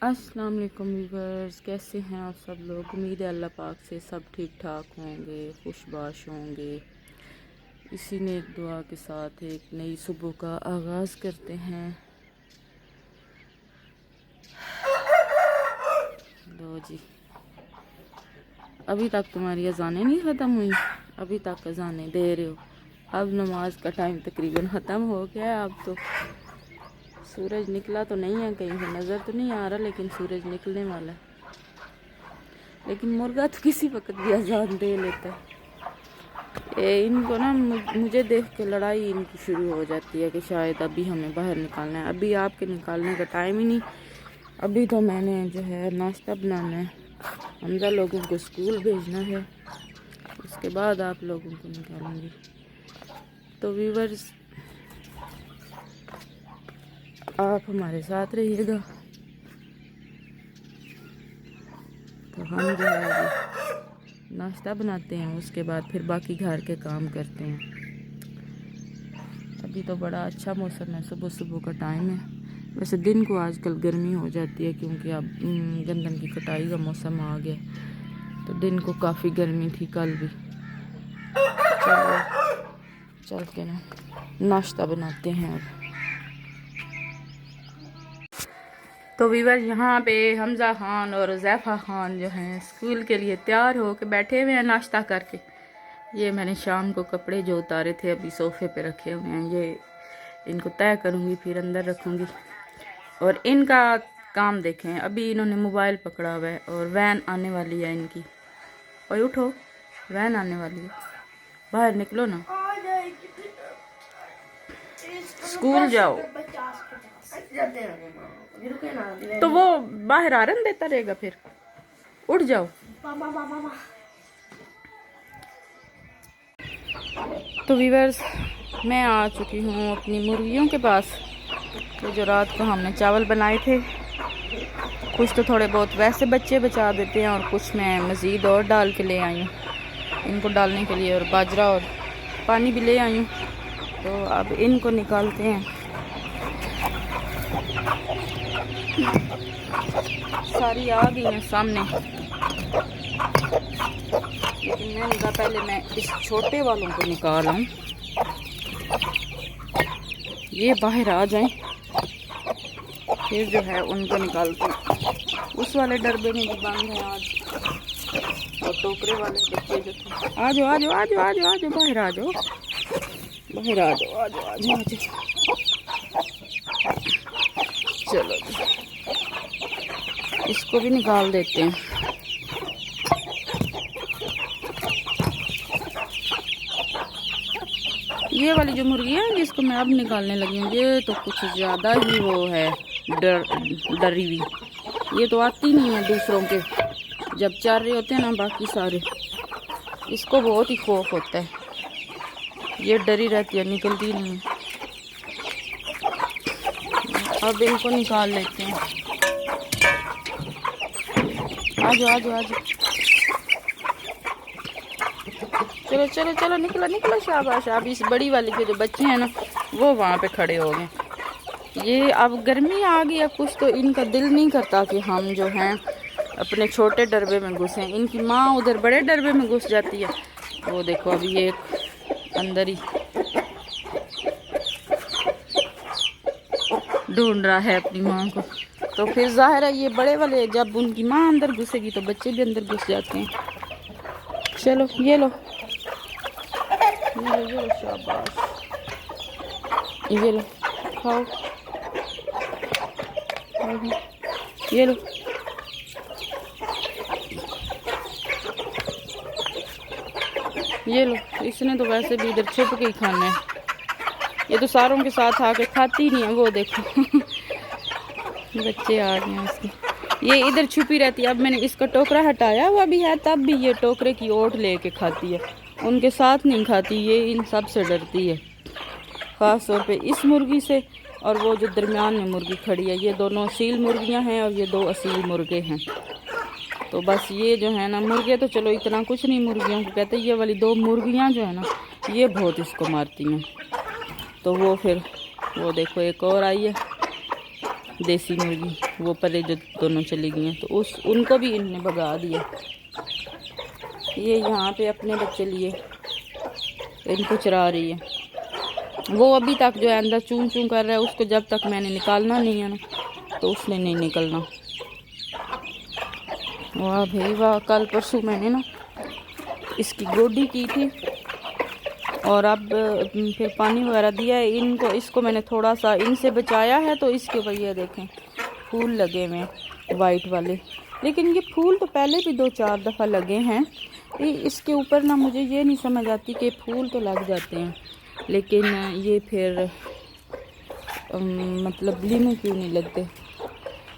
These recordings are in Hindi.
अस्सलाम वालेकुम व्यूअर्स, कैसे हैं आप सब लोग। उम्मीद है अल्लाह पाक से सब ठीक ठाक होंगे, खुशबाश होंगे। इसी नेक दुआ के साथ एक नई सुबह का आगाज़ करते हैं। लो जी, अभी तक तुम्हारी अजानें नहीं ख़त्म हुई, अभी तक अजानें दे रहे हो। अब नमाज का टाइम तकरीबन ख़त्म हो गया है। अब तो सूरज निकला तो नहीं है, कहीं से नज़र तो नहीं आ रहा, लेकिन सूरज निकलने वाला है। लेकिन मुर्गा तो किसी वक्त भी अजान दे लेता है। इनको ना मुझे देख के लड़ाई इनकी शुरू हो जाती है कि शायद अभी हमें बाहर निकालना है। अभी आपके निकालने का टाइम ही नहीं। अभी तो मैंने जो है नाश्ता बनाना है, हमजा लोगों को स्कूल भेजना है, उसके बाद आप लोगों को निकालूंगी। तो व्यूअर्स, आप हमारे साथ रहिएगा। तो हम जो है अभी नाश्ता बनाते हैं, उसके बाद फिर बाकी घर के काम करते हैं। अभी तो बड़ा अच्छा मौसम है, सुबह सुबह का टाइम है। वैसे दिन को आजकल गर्मी हो जाती है क्योंकि अब गंदम की कटाई का मौसम आ गया, तो दिन को काफ़ी गर्मी थी कल भी। चल के ना नाश्ता बनाते हैं अब। तो वीवर यहाँ पे हमजा खान और ज़ैफ़ा खान जो हैं स्कूल के लिए तैयार हो के बैठे हुए हैं नाश्ता करके। ये मैंने शाम को कपड़े जो उतारे थे अभी सोफ़े पे रखे हुए हैं, ये इनको तय करूँगी फिर अंदर रखूँगी। और इनका काम देखें, अभी इन्होंने मोबाइल पकड़ा हुआ है और वैन आने वाली है इनकी। और उठो, वैन आने वाली है, बाहर निकलो ना, स्कूल जाओ। तो वो बाहर आरन देता रहेगा, फिर उठ जाओ। तो व्यूअर्स, मैं आ चुकी हूँ अपनी मुर्गियों के पास। तो जो रात को हमने चावल बनाए थे, कुछ तो थोड़े बहुत वैसे बच्चे बचा देते हैं और कुछ मैं मज़ीद और डाल के ले आई हूँ इनको डालने के लिए, और बाजरा और पानी भी ले आई हूँ। तो अब इनको निकालते हैं। सारी आ गई हैं सामने, लेकिन मैंने कहा पहले मैं इस छोटे वालों को निकालूं, ये बाहर आ जाएं, फिर जो है उनको निकालते हैं। उस वाले डरबे में भी बंद है आज, और टोकरे वाले बच्चे जो थे। आ जाओ आ जाओ आ जाओ आ जाओ आ जाओ, बाहर आ जाओ, बाहर आ जाओ आ जाओ आ जाओ आ जाओ। चलो इसको भी निकाल देते हैं। ये वाली जो मुर्गी है जिसको मैं अब निकालने लगी हूँ, ये तो कुछ ज़्यादा ही वो है डरी हुई। ये तो आती नहीं है दूसरों के, जब चार रहे होते हैं ना बाकी सारे, इसको बहुत ही खौफ होता है, ये डरी रहती है, निकलती नहीं है। अब इनको निकाल लेते हैं। आ जाओ आ जाओ आ जाओ, चलो चलो चलो, निकलो निकलो, शाबाश। अब इस बड़ी वाली के जो बच्चे हैं ना, वो वहाँ पे खड़े हो गए। ये अब गर्मी आ गई है कुछ, तो इनका दिल नहीं करता कि हम जो हैं अपने छोटे डरबे में घुसें। इनकी माँ उधर बड़े डरबे में घुस जाती है। वो देखो अभी ये अंदर ही ढूंढ रहा है अपनी माँ को। तो फिर जाहिर है ये बड़े वाले, जब उनकी माँ अंदर घुसेगी तो बच्चे भी अंदर घुस जाते हैं। चलो ये लो, ये लो, शाबाश, ये लो, खाओ, ये लो। ये लो, इसने तो वैसे भी इधर छुप के ही खाना है। ये तो सारों के साथ आके खाती नहीं है, वो देखो बच्चे आ गए हैं इसके। ये इधर छुपी रहती है। अब मैंने इसका टोकरा हटाया हुआ भी है, तब भी ये टोकरे की ओट लेके खाती है, उनके साथ नहीं खाती। ये इन सब से डरती है, ख़ास तौर पे इस मुर्गी से, और वो जो दरमियान में मुर्गी खड़ी है। ये दोनों असील मुर्गियां हैं और ये दो असील मुर्गे हैं। तो बस ये जो है ना, मुर्गे तो चलो इतना कुछ नहीं मुर्गियों को कहते, ये वाली दो मुर्गियां जो है ना, ये बहुत इसको मारती हैं। तो वो फिर वो देखो एक और आई है, देसी मुर्गी, वो परे जो दोनों चली गई हैं, तो उनको भी इनने भगा दिया। ये यहाँ पे अपने बच्चे लिए इनको चरा रही है। वो अभी तक जो है अंदर चूं चूं कर रहा है, उसको जब तक मैंने निकालना नहीं है ना तो उसने नहीं निकलना। वाह भाई वाह, कल परसों मैंने ना इसकी गोडी की थी और अब फिर पानी वगैरह दिया है इनको। इसको मैंने थोड़ा सा इनसे बचाया है, तो इसके ऊपर ये देखें फूल लगे हुए हैं वाइट वाले। लेकिन ये फूल तो पहले भी 2-4 दफ़ा लगे हैं। इसके ऊपर ना मुझे ये नहीं समझ आती कि फूल तो लग जाते हैं लेकिन ये फिर मतलब लीमू क्यों नहीं लगते।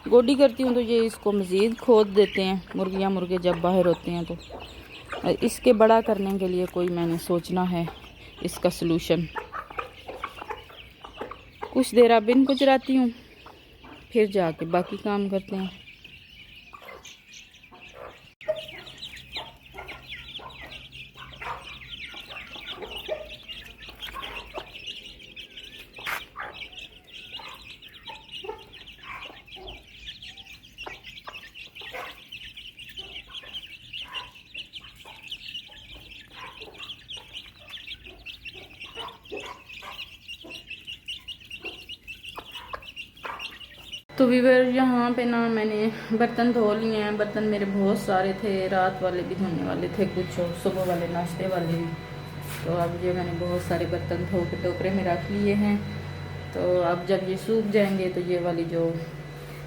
गोडी करती हूँ तो ये इसको मज़ीद खोद देते हैं मुर्गियाँ मुर्गे जब बाहर होते हैं। तो इसके बड़ा करने के लिए कोई मैंने सोचना है इसका सलूशन। कुछ देर अब इनको चराती हूँ, फिर जाके बाकी काम करते हैं। तो वीवर यहाँ पे ना मैंने बर्तन धो लिए हैं। बर्तन मेरे बहुत सारे थे, रात वाले भी धोने वाले थे कुछ और सुबह वाले नाश्ते वाले भी। तो अब ये मैंने बहुत सारे बर्तन धो के टोकरे में रख लिए हैं। तो अब जब ये सूख जाएंगे तो ये वाली जो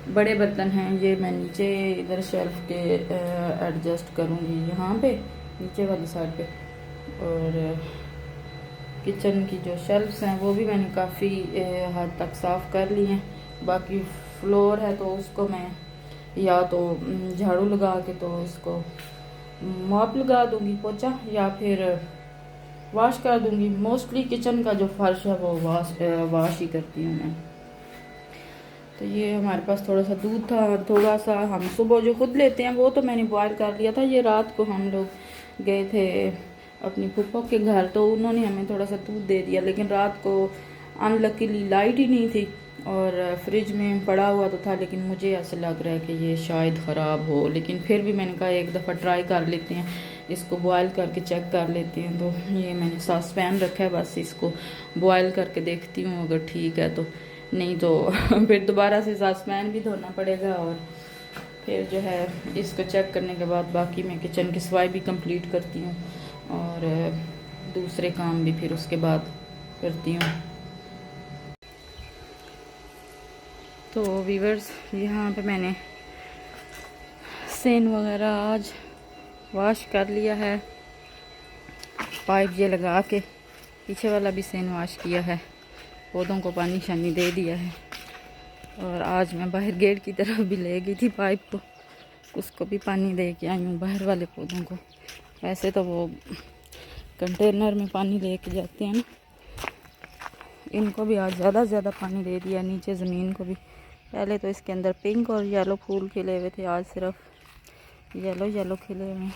बड़े बर्तन हैं ये मैं नीचे इधर शेल्फ के एडजस्ट करूँगी यहाँ पे नीचे वाली साइड पे। और किचन की जो शेल्फ्स हैं वो भी मैंने काफ़ी हद तक साफ़ कर लिए हैं। बाकी फ्लोर है तो उसको मैं या तो झाड़ू लगा के तो इसको मॉप लगा दूंगी पोछा, या फिर वॉश कर दूंगी। मोस्टली किचन का जो फर्श है वो वॉश ही करती हूँ मैं। तो ये हमारे पास थोड़ा सा दूध था, थोड़ा सा हम सुबह जो खुद लेते हैं वो तो मैंने बॉयल कर लिया था। ये रात को हम लोग गए थे अपनी फूफा के घर तो उन्होंने हमें थोड़ा सा दूध दे दिया, लेकिन रात को अनलकीली लाइट ही नहीं थी और फ्रिज में पड़ा हुआ तो था। लेकिन मुझे ऐसा लग रहा है कि ये शायद ख़राब हो, लेकिन फिर भी मैंने कहा एक दफ़ा ट्राई कर लेते हैं, इसको बॉयल करके चेक कर लेते हैं। तो ये मैंने सॉस पैन रखा है, बस इसको बॉयल करके देखती हूँ, अगर ठीक है तो, नहीं तो फिर दोबारा से सॉस पैन भी धोना पड़ेगा। और फिर जो है इसको चेक करने के बाद बाकी मैं किचन की सफाई भी कंप्लीट करती हूँ और दूसरे काम भी फिर उसके बाद करती हूँ। तो वीवर्स यहाँ पे मैंने सेन वगैरह आज वॉश कर लिया है, पाइप ये लगा के पीछे वाला भी सेन वॉश किया है, पौधों को पानी शानी दे दिया है। और आज मैं बाहर गेट की तरफ भी ले गई थी पाइप को, उसको भी पानी दे के आई हूँ बाहर वाले पौधों को। वैसे तो वो कंटेनर में पानी ले के जाते हैं ना, इनको भी आज ज़्यादा से ज़्यादा पानी दे दिया, नीचे ज़मीन को भी। पहले तो इसके अंदर पिंक और येलो फूल खिले हुए थे, आज सिर्फ येलो खिले हुए हैं।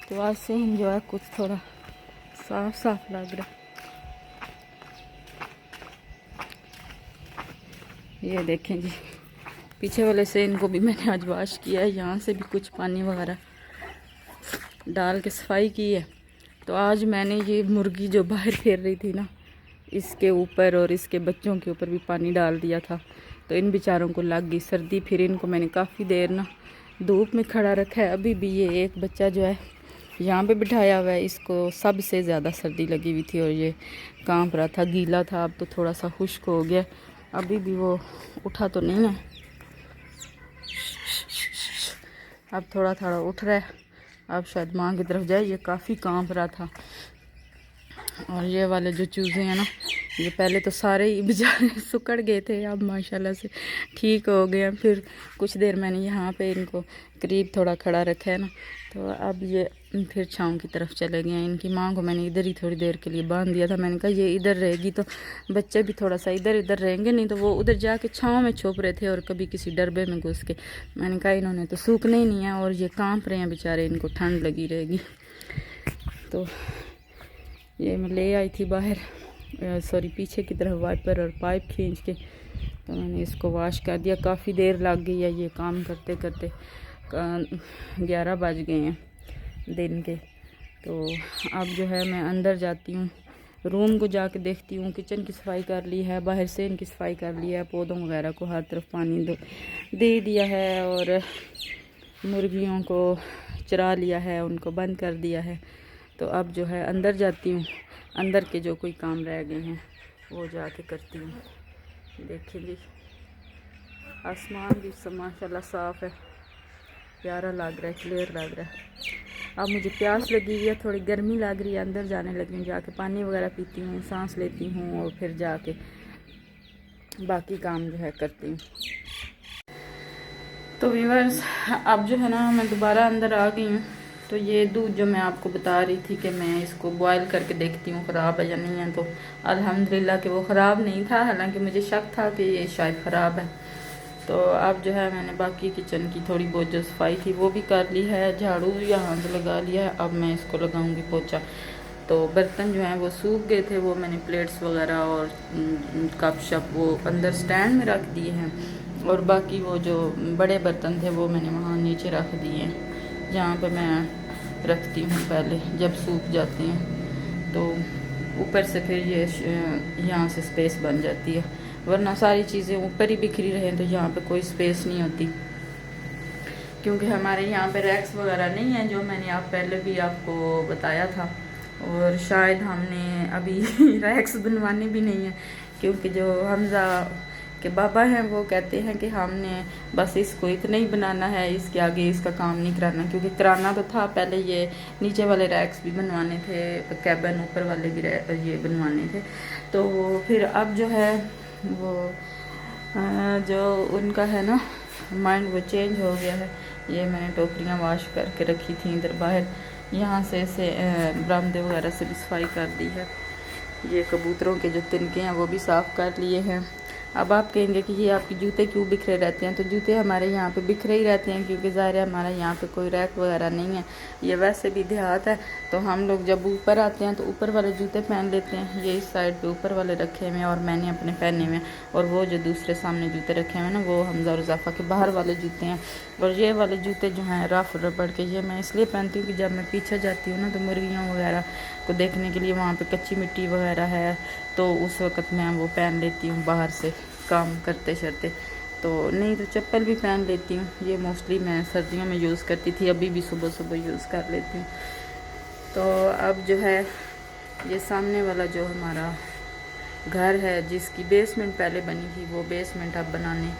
तो आज से हम जो है कुछ थोड़ा साफ लग रहा है। ये देखें जी, पीछे वाले से इनको भी मैंने आज वॉश किया है, यहाँ से भी कुछ पानी वगैरह डाल के सफाई की है। तो आज मैंने ये मुर्गी जो बाहर फिर रही थी ना, इसके ऊपर और इसके बच्चों के ऊपर भी पानी डाल दिया था, तो इन बेचारों को लग गई सर्दी। फिर इनको मैंने काफ़ी देर ना धूप में खड़ा रखा है। अभी भी ये एक बच्चा जो है यहाँ पे बिठाया हुआ है, इसको सबसे ज़्यादा सर्दी लगी हुई थी और ये कांप रहा था, गीला था। अब तो थोड़ा सा खुश्क हो गया, अभी भी वो उठा तो नहीं है, अब थोड़ा थोड़ा उठ रहा है। अब शायद माँ की तरफ जाए, ये काफ़ी कांप रहा था। और ये वाले जो चूज़े हैं ना, ये पहले तो सारे ही बेचारे सुकड़ गए थे, अब माशाल्लाह से ठीक हो गए हैं। फिर कुछ देर मैंने यहाँ पे इनको करीब थोड़ा खड़ा रखा है ना, तो अब ये फिर छाँव की तरफ चले गए हैं। इनकी माँ को मैंने इधर ही थोड़ी देर के लिए बांध दिया था, मैंने कहा ये इधर रहेगी तो बच्चे भी थोड़ा सा इधर इधर रहेंगे, नहीं तो वो उधर जाके छाँव में छुप रहे थे और कभी किसी डरबे में घुस के। मैंने कहा इन्होंने तो सूखना ही नहीं है और ये कांप रहे हैं बेचारे, इनको ठंड लगी रहेगी। तो ये मैं ले आई थी बाहर, सॉरी पीछे की तरफ वाइपर और पाइप खींच के, तो मैंने इसको वॉश कर दिया। काफ़ी देर लग गई है ये काम करते करते, 11 बज गए हैं दिन के। तो अब जो है मैं अंदर जाती हूँ, रूम को जाके देखती हूँ। किचन की सफाई कर ली है, बाहर से इनकी सफाई कर ली है, पौधों वगैरह को हर तरफ पानी दे दिया है, और मुर्गियों को चरा लिया है, उनको बंद कर दिया है। तो अब जो है अंदर जाती हूँ, अंदर के जो कोई काम रह गए हैं वो जाके करती हूँ। देखेंगे आसमान भी माशाल्लाह साफ़ है, प्यारा लग रहा है, क्लियर लग रहा है। अब मुझे प्यास लगी हुई है, थोड़ी गर्मी लग रही है, अंदर जाने लगी हूँ, जाके पानी वगैरह पीती हूँ, सांस लेती हूँ, और फिर जाके बाकी काम जो है करती हूँ। तो व्यूअर्स अब जो है ना मैं दोबारा अंदर आ गई हूँ। तो ये दूध जो मैं आपको बता रही थी कि मैं इसको बॉयल करके देखती हूँ ख़राब है या नहीं है, तो अल्हम्दुलिल्लाह कि वो ख़राब नहीं था, हालांकि मुझे शक था कि ये शायद ख़राब है। तो अब जो है मैंने बाकी किचन की थोड़ी बहुत जो सफाई थी वो भी कर ली है, झाड़ू यहाँ से लगा लिया है। अब मैं इसको लगाऊंगी पोछा। तो बर्तन जो हैं वो सूख गए थे, वो मैंने प्लेट्स वगैरह और कप शप वो अंदर स्टैंड में रख दिए हैं, और बाकी वो जो बड़े बर्तन थे वो मैंने वहाँ नीचे रख दिए हैं, जहाँ पे मैं रखती हूँ पहले जब सूख जाते हैं। तो ऊपर से फिर ये यहाँ से स्पेस बन जाती है, वरना सारी चीज़ें ऊपर ही बिखरी रहें तो यहाँ पे कोई स्पेस नहीं होती, क्योंकि हमारे यहाँ पे रैक्स वगैरह नहीं है, जो मैंने पहले भी आपको बताया था। और शायद हमने अभी रैक्स बनवाने भी नहीं है, क्योंकि जो हमजा के बाबा हैं वो कहते हैं कि हमने बस इसको इतना ही बनाना है, इसके आगे इसका काम नहीं कराना, क्योंकि कराना तो था पहले, ये नीचे वाले रैक्स भी बनवाने थे, कैबिन ऊपर वाले भी ये बनवाने थे। तो फिर अब जो है वो जो उनका है ना माइंड वो चेंज हो गया है। ये मैंने टोकरियाँ वॉश करके रखी थी इधर बाहर, यहाँ से बरामदे वगैरह से भी सफाई कर दी है। ये कबूतरों के जो तिनके हैं वो भी साफ़ कर लिए हैं। अब आप कहेंगे कि ये आपके जूते क्यों बिखरे रहते हैं, तो जूते हमारे यहाँ पे बिखरे ही रहते हैं, क्योंकि ज़ाहिर है हमारा यहाँ पे कोई रैक वगैरह नहीं है, ये वैसे भी देहात है। तो हम लोग जब ऊपर आते हैं तो ऊपर वाले जूते पहन लेते हैं, ये इस साइड पे ऊपर वाले रखे हुए हैं और मैंने अपने पहने हुए हैं, और वो जो दूसरे सामने जूते रखे हुए हैं ना वो हमजा और ज़ाफ़ा के बाहर वाले जूते हैं। और ये वाले जूते जो हैं रफ रबड़ के, ये मैं इसलिए पहनती हूँ कि जब मैं पीछे जाती हूँ ना तो मुर्गियों वगैरह को देखने के लिए वहाँ पे कच्ची मिट्टी वगैरह है, तो उस वक़्त मैं वो पहन लेती हूँ बाहर से काम करते शरते। तो नहीं तो चप्पल भी पहन लेती हूँ, ये मोस्टली मैं सर्दियों में यूज़ करती थी, अभी भी सुबह सुबह यूज़ कर लेती हूँ। तो अब जो है ये सामने वाला जो हमारा घर है, जिसकी बेसमेंट पहले बनी थी, वो बेसमेंट अब बनाने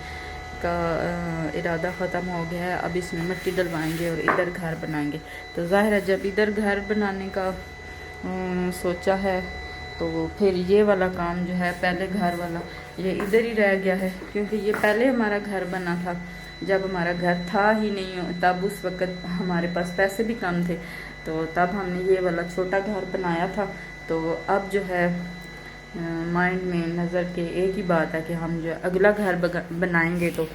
का इरादा ख़त्म हो गया है। अब इसमें मिट्टी डलवाएंगे और इधर घर बनाएंगे। तो ज़ाहिर है जब इधर घर बनाने का सोचा है तो फिर ये वाला काम जो है पहले घर वाला ये इधर ही रह गया है, क्योंकि ये पहले हमारा घर बना था जब हमारा घर था ही नहीं, तब उस वक़्त हमारे पास पैसे भी कम थे, तो तब हमने ये वाला छोटा घर बनाया था। तो अब जो है माइंड में नज़र के एक ही बात है कि हम जो अगला घर बनाएंगे तो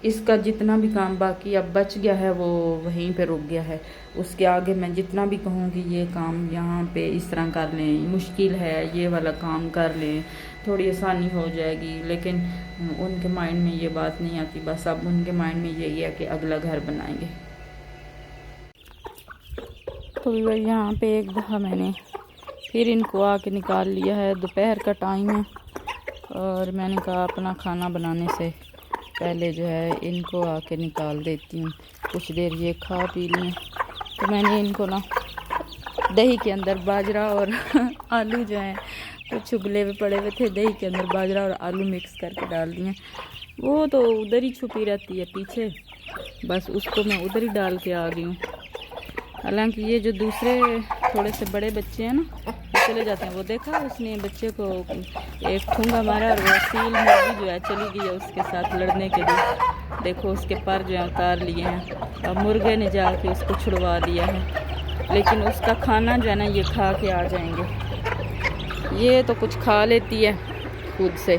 इसका जितना भी काम बाकी अब बच गया है वो वहीं पे रुक गया है। उसके आगे मैं जितना भी कहूँगी ये काम यहाँ पे इस तरह कर लें, मुश्किल है, ये वाला काम कर लें, थोड़ी आसानी हो जाएगी, लेकिन उनके माइंड में ये बात नहीं आती। बस अब उनके माइंड में यही है कि अगला घर बनाएंगे। तो यहाँ पे एक दफ़ा मैंने फिर इनको आके निकाल लिया है, दोपहर का टाइम है और मैंने कहा अपना खाना बनाने से पहले जो है इनको आके निकाल देती हूँ, कुछ देर ये खा पी लें। तो मैंने इनको ना दही के अंदर बाजरा और आलू जो है तो छुपले हुए पड़े हुए थे, दही के अंदर बाजरा और आलू मिक्स करके डाल दिए। वो तो उधर ही छुपी रहती है पीछे, बस उसको मैं उधर ही डाल के आ गई हूँ। हालांकि ये जो दूसरे थोड़े से बड़े बच्चे हैं ना वो चले जाते हैं, वो देखा उसने बच्चे को एक ठूंगा मारा और वो सील मुर्गी जो है चली गई है उसके साथ लड़ने के लिए। देखो उसके पर जो है उतार लिए हैं, अब मुर्गे ने जाके उसको छुड़वा लिया है, लेकिन उसका खाना जो है ना ये खा के आ जाएंगे। ये तो कुछ खा लेती है खुद से,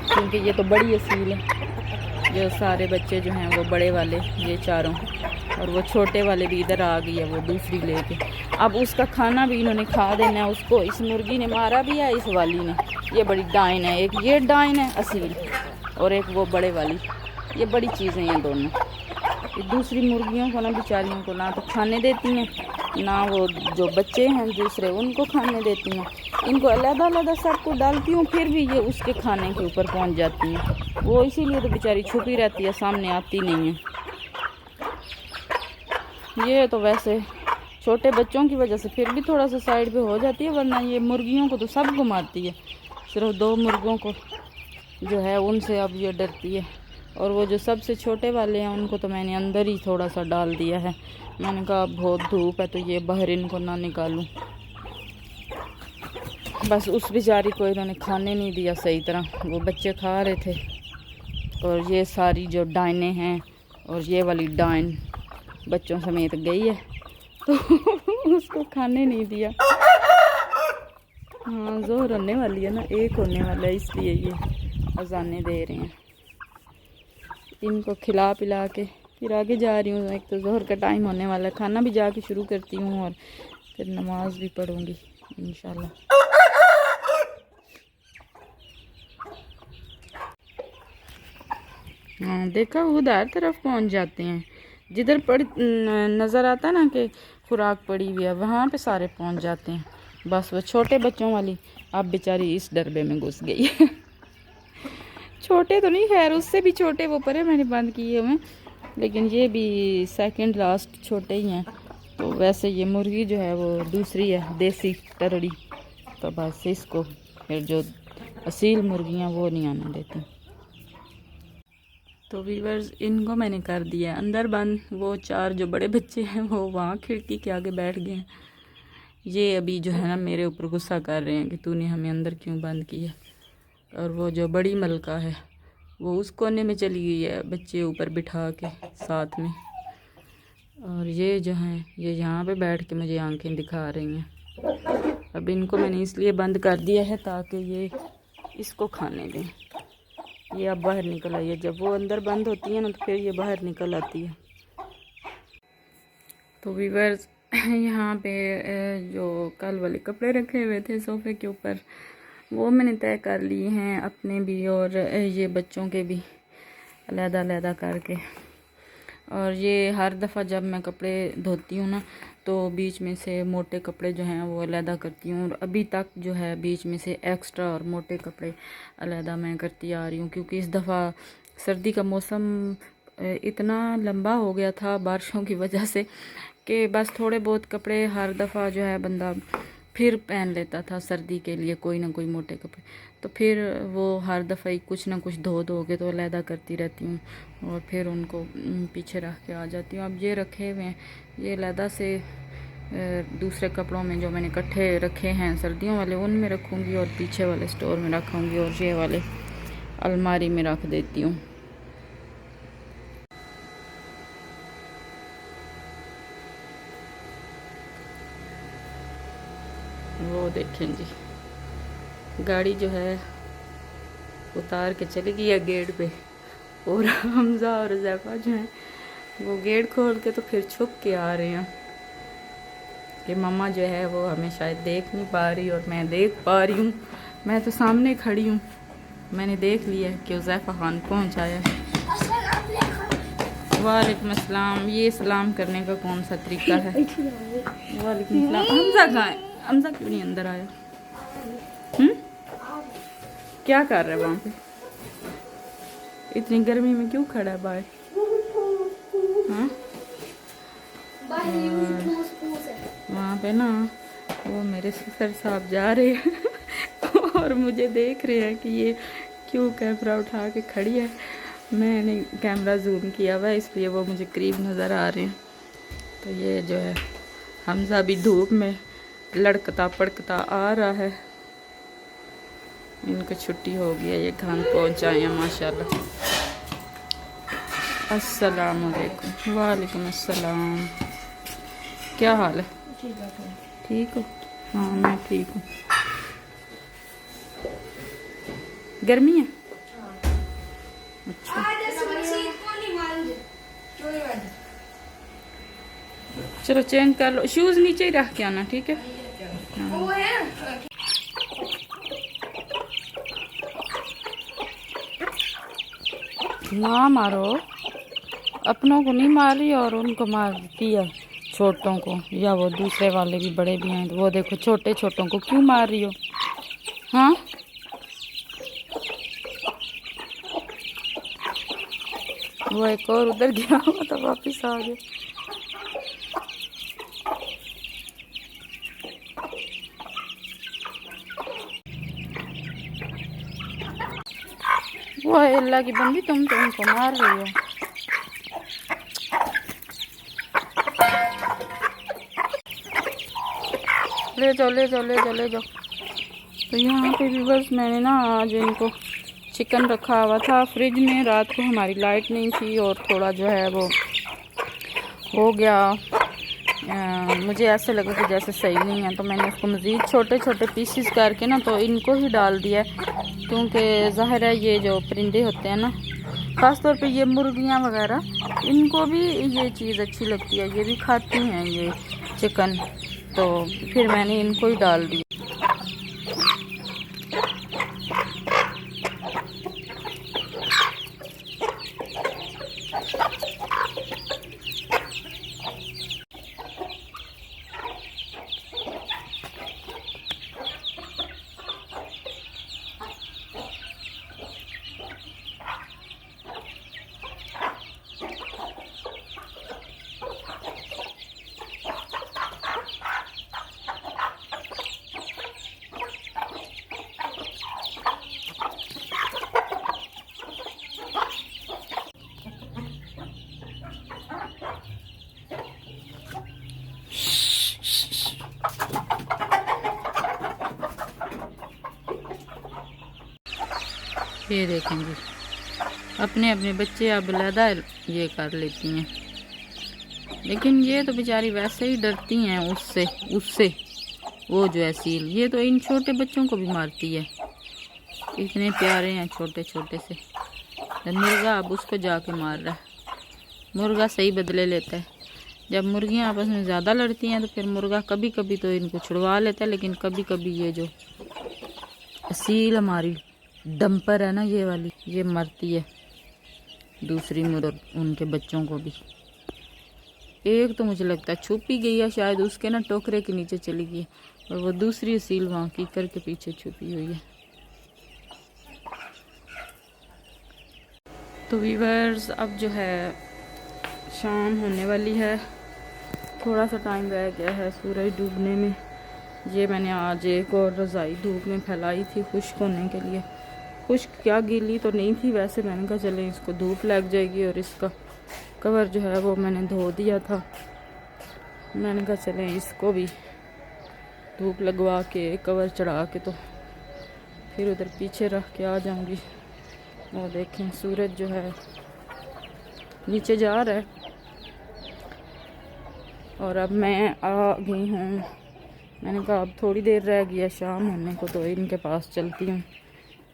क्योंकि ये तो बड़ी असील है। जो सारे बच्चे जो हैं वो बड़े वाले ये चारों और वो छोटे वाले भी इधर आ गई है, वो दूसरी लेके। अब उसका खाना भी इन्होंने खा देना है उसको। इस मुर्गी ने मारा भी है, इस वाली ने। ये बड़ी डाइन है, एक ये डाइन है असील, और एक वो बड़े वाली। ये बड़ी चीज़ें हैं दोनों। ये दूसरी मुर्गियों को ना, बेचारियों को ना तो खाने देती हैं, ना वो जो बच्चे हैं दूसरे उनको खाने देती हैं। इनको अलग-अलग सबको डालती हूँ, फिर भी ये उसके खाने के ऊपर पहुँच जाती हैं। वो इसीलिए तो बेचारी छुपी रहती है, सामने आती नहीं है। ये तो वैसे छोटे बच्चों की वजह से फिर भी थोड़ा सा साइड पे हो जाती है, वरना ये मुर्गियों को तो सबको मारती है। सिर्फ 2 मुर्गों को जो है उनसे अब ये डरती है। और वो जो सबसे छोटे वाले हैं उनको तो मैंने अंदर ही थोड़ा सा डाल दिया है। मैंने कहा बहुत धूप है तो ये बाहर इनको ना निकालूं। बस उस बेचारी को इन्होंने खाने नहीं दिया सही तरह, वो बच्चे खा रहे थे। और ये सारी जो डाइनें हैं, और ये वाली डाइन बच्चों समेत गई है तो उसको खाने नहीं दिया। हाँ, ज़ोहर होने वाली है ना, 1 होने वाला है, इसलिए ये अजाने दे रहे हैं। इनको खिला पिला के फिर आगे जा रही हूँ। एक तो ज़ोहर का टाइम होने वाला है, खाना भी जाके शुरू करती हूँ और फिर नमाज भी पढ़ूँगी इंशाल्लाह। हाँ, देखा उधर तरफ पहुँच जाते हैं, जिधर पड़ नज़र आता ना कि खुराक पड़ी हुई है, वहाँ पे सारे पहुँच जाते हैं। बस वो छोटे बच्चों वाली अब बेचारी इस डरबे में घुस गई है। छोटे तो नहीं, खैर उससे भी छोटे वो परे मैंने बंद किए हुए, लेकिन ये भी सेकंड लास्ट छोटे ही हैं। तो वैसे ये मुर्गी जो है वो दूसरी है, देसी टरड़ी। तो बस इसको फिर जो असील मुर्गियाँ वो नहीं आने देती। तो व्यूअर्स, इनको मैंने कर दिया अंदर बंद। वो 4 जो बड़े बच्चे हैं वो वहाँ खिड़की के आगे बैठ गए हैं। ये अभी जो है ना मेरे ऊपर गुस्सा कर रहे हैं कि तूने हमें अंदर क्यों बंद किया। और वो जो बड़ी मलका है वो उस कोने में चली गई है बच्चे ऊपर बिठा के साथ में। और ये जो हैं ये यहाँ पे बैठ के मुझे आंखें दिखा रही हैं। अब इनको मैंने इसलिए बंद कर दिया है ताकि ये इसको खाने दें। ये अब बाहर निकल आई है, जब वो अंदर बंद होती है ना तो फिर ये बाहर निकल आती है। तो व्यूअर्स, यहाँ पे जो कल वाले कपड़े रखे हुए थे सोफ़े के ऊपर, वो मैंने तय कर लिए हैं अपने भी और ये बच्चों के भी, अलग-अलग करके। और ये हर दफ़ा जब मैं कपड़े धोती हूँ ना तो बीच में से मोटे कपड़े जो हैं वो अलग करती हूँ। और अभी तक जो है बीच में से एक्स्ट्रा और मोटे कपड़े अलग मैं करती आ रही हूँ, क्योंकि इस दफ़ा सर्दी का मौसम इतना लंबा हो गया था बारिशों की वजह से कि बस थोड़े बहुत कपड़े हर दफ़ा जो है बंदा फिर पहन लेता था सर्दी के लिए, कोई ना कोई मोटे कपड़े। तो फिर वो हर दफ़ा ही कुछ ना कुछ धो के तो अलहदा करती रहती हूँ और फिर उनको पीछे रख के आ जाती हूँ। अब ये रखे हुए हैं, ये अलहदा से दूसरे कपड़ों में जो मैंने इकट्ठे रखे हैं सर्दियों वाले उनमें रखूँगी और पीछे वाले स्टोर में रखूँगी और ये वाले अलमारी में रख देती हूँ। वो देखें जी, गाड़ी जो है उतार के चली गई है गेट पे, और हमज़ा और ज़ैफ़ा जो हैं वो गेट खोल के तो फिर छुप के आ रहे हैं कि मम्मा जो है वो हमें शायद देख नहीं पा रही और मैं देख पा रही हूँ। मैं तो सामने खड़ी हूँ, मैंने देख लिया कि ज़ैफ़ा खान पहुँच आया। वालेकुम अस्सलाम। ये सलाम करने का कौन सा तरीका है? वालेकुम अस्सलाम। हमज़ा कहाँ है? हमज़ा क्यों नहीं अंदर आया? क्या कर रहा है वहाँ पे? इतनी गर्मी में क्यों खड़ा है बाहर? हाँ, वहाँ पे ना वो मेरे सिस्टर साहब जा रहे हैं और मुझे देख रहे हैं कि ये क्यों कैमरा उठा के खड़ी है। मैंने कैमरा जूम किया हुआ है इसलिए वो मुझे करीब नज़र आ रहे हैं। तो ये जो है हमज़ा भी धूप में लड़कता पड़कता आ रहा है। इनको छुट्टी हो गई है, ये घर पहुँच आए हैं माशाल्लाह। अस्सलाम वालेकुम। वालेकुम अस्सलाम। क्या हाल है? ठीक हो? हाँ मैं ठीक हूँ। गर्मी है? अच्छा। चलो चेंज कर लो, शूज नीचे ही रख के आना, ठीक है। ना मारो, अपनों को नहीं मार रही और उनको मारती है, छोटों को, या वो दूसरे वाले भी बड़े भी हैं, वो देखो छोटे छोटों को क्यों मार रही हो? हाँ, वो एक और उधर गया हुआ था, वापस आ गया। वो है अल्लाह की बंदी, तुम तो उनको मार रही हो। ले जाओ ले जाओ ले जाओ ले जाओ। तो यहाँ पे भी बस मैंने ना आज इनको चिकन रखा हुआ था फ्रिज में, रात को हमारी लाइट नहीं थी और थोड़ा जो है वो हो गया, मुझे ऐसे लगा कि जैसे सही नहीं है, तो मैंने उसको मज़ीद छोटे छोटे पीसेस करके ना तो इनको ही डाल दिया, क्योंकि ज़ाहिर है ये जो परिंदे होते हैं ना, ख़ास तौर पे ये मुर्गियाँ वगैरह, इनको भी ये चीज़ अच्छी लगती है, ये भी खाती हैं ये चिकन, तो फिर मैंने इनको ही डाल दिया। ये देखेंगे अपने अपने बच्चे अब अलहदा ये कर लेती हैं, लेकिन ये तो बेचारी वैसे ही डरती हैं उससे उससे वो जो है सील, ये तो इन छोटे बच्चों को भी मारती है, इतने प्यारे हैं छोटे छोटे से। मुर्गा अब उसको जाके मार रहा है, मुर्गा सही बदले लेता है। जब मुर्गियां आपस में ज़्यादा लड़ती हैं तो फिर मुर्गा कभी कभी तो इनको छुड़वा लेता है, लेकिन कभी कभी ये जो असील हमारी डंपर है ना, ये वाली, ये मरती है दूसरी मुर्ग उनके बच्चों को भी। एक तो मुझे लगता है छुप ही गई है शायद, उसके ना टोकरे के नीचे चली गई, और वो दूसरी असील वहाँ कीकर के पीछे छुपी हुई है। तो व्यूअर्स अब जो है शाम होने वाली है, थोड़ा सा टाइम रह गया है सूरज डूबने में। ये मैंने आज एक और रज़ाई धूप में फैलाई थी खुश्क होने के लिए, खुश्क क्या गीली तो नहीं थी वैसे, मैंने कहा चले इसको धूप लग जाएगी, और इसका कवर जो है वो मैंने धो दिया था, मैंने कहा चले इसको भी धूप लगवा के कवर चढ़ा के तो फिर उधर पीछे रख के आ जाऊंगी। और देखें सूरज जो है नीचे जा रहा है, और अब मैं आ गई हूँ, मैंने कहा अब थोड़ी देर रह गई है शाम होने को, तो इनके पास चलती हूँ,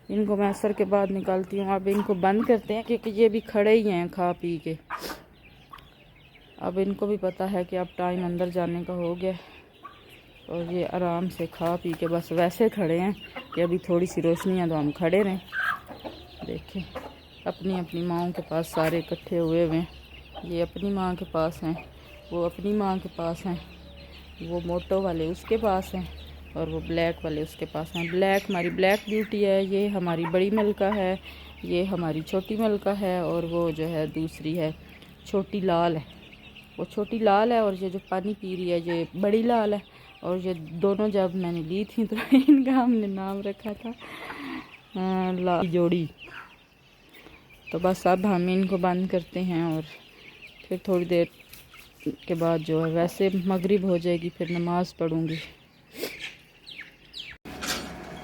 इनको मैं असर के बाद निकालती हूँ। अब इनको बंद करते हैं क्योंकि ये भी खड़े ही हैं खा पी के, अब इनको भी पता है कि अब टाइम अंदर जाने का हो गया, और ये आराम से खा पी के बस वैसे खड़े हैं कि अभी थोड़ी सी रोशनी है तो हम खड़े रहें। देखें अपनी अपनी माँओं के पास सारे इकट्ठे हुए हुए हैं, ये अपनी माँ के पास हैं, वो अपनी माँ के पास हैं, वो मोटो वाले उसके पास हैं, और वो ब्लैक वाले उसके पास हैं। ब्लैक हमारी ब्लैक ब्यूटी है, ये हमारी बड़ी मलका है, ये हमारी छोटी मलका है, और वो जो है दूसरी है छोटी लाल है, वो छोटी लाल है, और ये जो पानी पी रही है ये बड़ी लाल है। और ये दोनों जब मैंने ली थी तो इनका हमने नाम रखा था लाल जोड़ी। तो बस अब हम इनको बंद करते हैं, और फिर थोड़ी देर के बाद जो है वैसे मगरिब हो जाएगी, फिर नमाज़ पढ़ूँगी।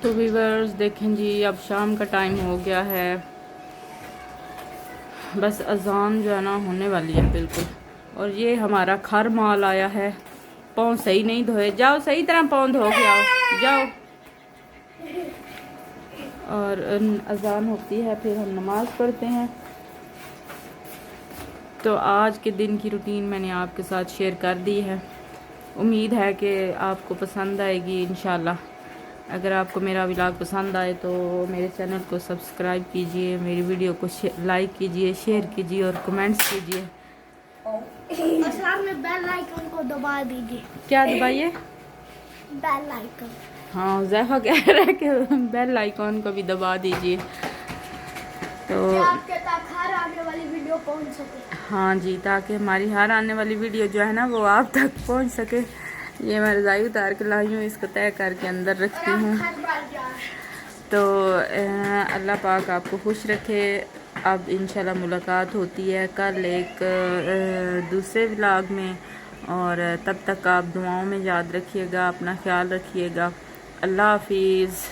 तो व्यूअर्स देखें जी अब शाम का टाइम हो गया है, बस अजान जो है ना होने वाली है बिल्कुल। और ये हमारा खर माल आया है, पाँव सही नहीं धोए, जाओ सही तरह पाँव धो के आओ जाओ। और अजान होती है फिर हम नमाज़ पढ़ते हैं। तो आज के दिन की रूटीन मैंने आपके साथ शेयर कर दी है। उम्मीद है कि आपको पसंद आएगी इंशाल्लाह। अगर आपको मेरा व्लॉग पसंद आए तो मेरे चैनल को सब्सक्राइब कीजिए, मेरी वीडियो को लाइक कीजिए, शेयर कीजिए और कमेंट्स कीजिए। और साथ में बेल आइकन को दबा दीजिए। क्या दबाइए? Bell icon. हाँ, ज़ैफा कह रहा है कि बेल आइकन को भी दबा दीजिए तो आपके तक हर आने वाली वीडियो पहुंच सके। हाँ जी, ताकि हमारी हर आने वाली वीडियो जो है ना वो आप तक पहुंच सके। ये मैं रज़ाई उतार के लाई हूँ, इसको तय करके अंदर रखती हूँ। तो अल्लाह पाक आपको खुश रखे। अब इंशाल्लाह मुलाकात होती है कल एक दूसरे व्लॉग में, और तब तक आप दुआओं में याद रखिएगा, अपना ख्याल रखिएगा। अल्लाह हाफिज़।